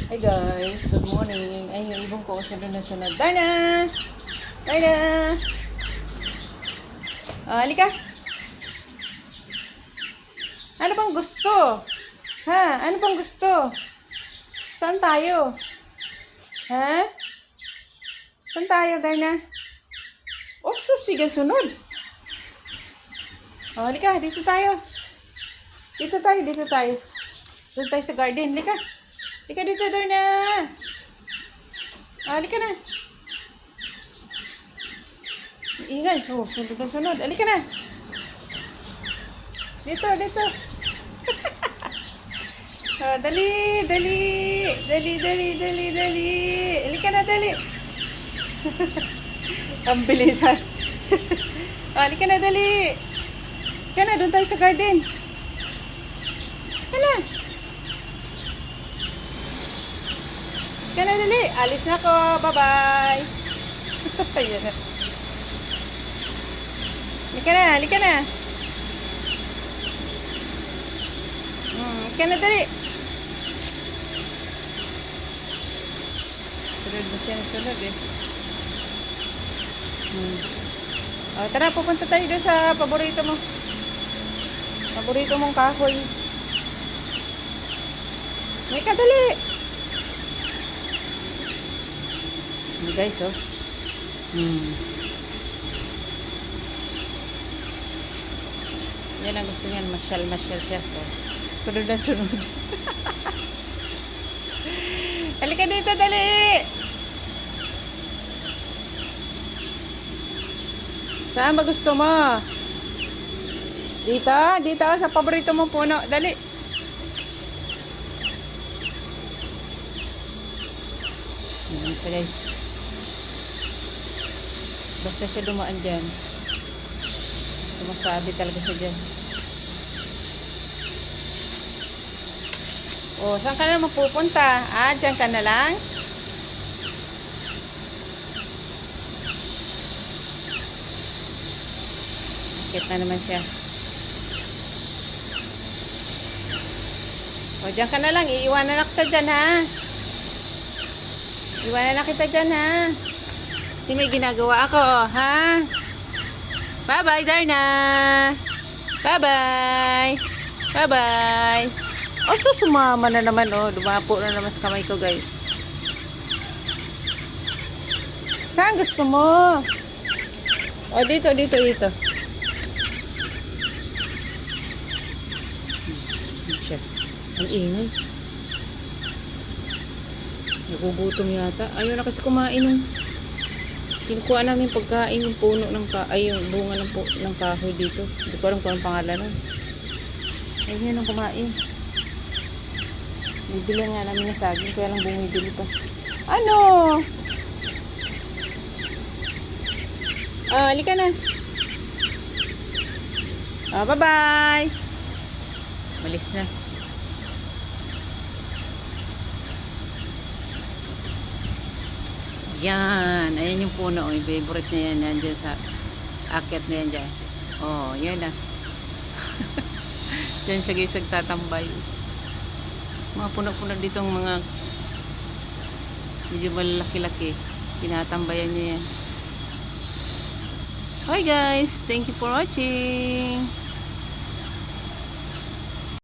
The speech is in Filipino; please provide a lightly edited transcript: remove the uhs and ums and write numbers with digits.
Hi guys, good morning. Ay, yung ibong ko sunod na sunod. Darna! Darna! Halika. Ano bang gusto? Ha? Ano bang gusto? Saan tayo? Ha? Saan tayo, Darna? Oh, sige, sunod. Halika, dito tayo. Dito tayo. Doon tayo sa garden. Halika. Halika dito, Darna. Halika na. Ingay. Oh, sunod. Halika na. Dito. Dali. Halika na, dali. Ang bilisan. Halika na, dali. Halika na, doon tayo sa garden. Halika na, dali. Alis na ako. Bye-bye. Ayan na. Halika na. Halika na, dali. Sunod eh. Tara, pupunta tayo doon sa paborito mo. Paborito mong kahoy. May kadali. Guys, oh. Yan ang gusto niyan. Masyal siya. Oh. Sunod. Halika dito, dali. Saan ba gusto mo? Dito sa paborito mong puno. Dali. Yan pa, guys. Basta siya dumaan dyan. Sumasabi talaga siya dyan. Oh, saan ka na mapupunta? Dyan ka na lang? Akit na naman siya. O, dyan ka na lang. Iiwanan na kita dyan, ha? Iwanan na kita dyan, ha? Kasi may ginagawa ako, ha? Bye-bye, Darna! Bye-bye! O, sumama na naman, oh. Dumapo na naman sa kamay ko, guys. Saan gusto mo? O, dito. Ang ingay. Nagugutom yata. Ayaw na kasi kumain ng kinukuha namin pagkain yung puno ng yung bunga ng kahoy dito. Hindi ko alam kung anong pangalan nun. Ayun ang kumain. Bibili nga namin ng saging kaya lang bumibili pa. Ano? Halika na. Bye-bye. Malis na. Yan. Ayan yung puno. Yung favorite na yan. Yan dyan sa akyat na yan dyan. Oh, yan na. Yan siya guys nagtatambay. Mga puno-puno ditong mga medyo malaki-laki. Tinatambayan niya yan. Hi guys. Thank you for watching.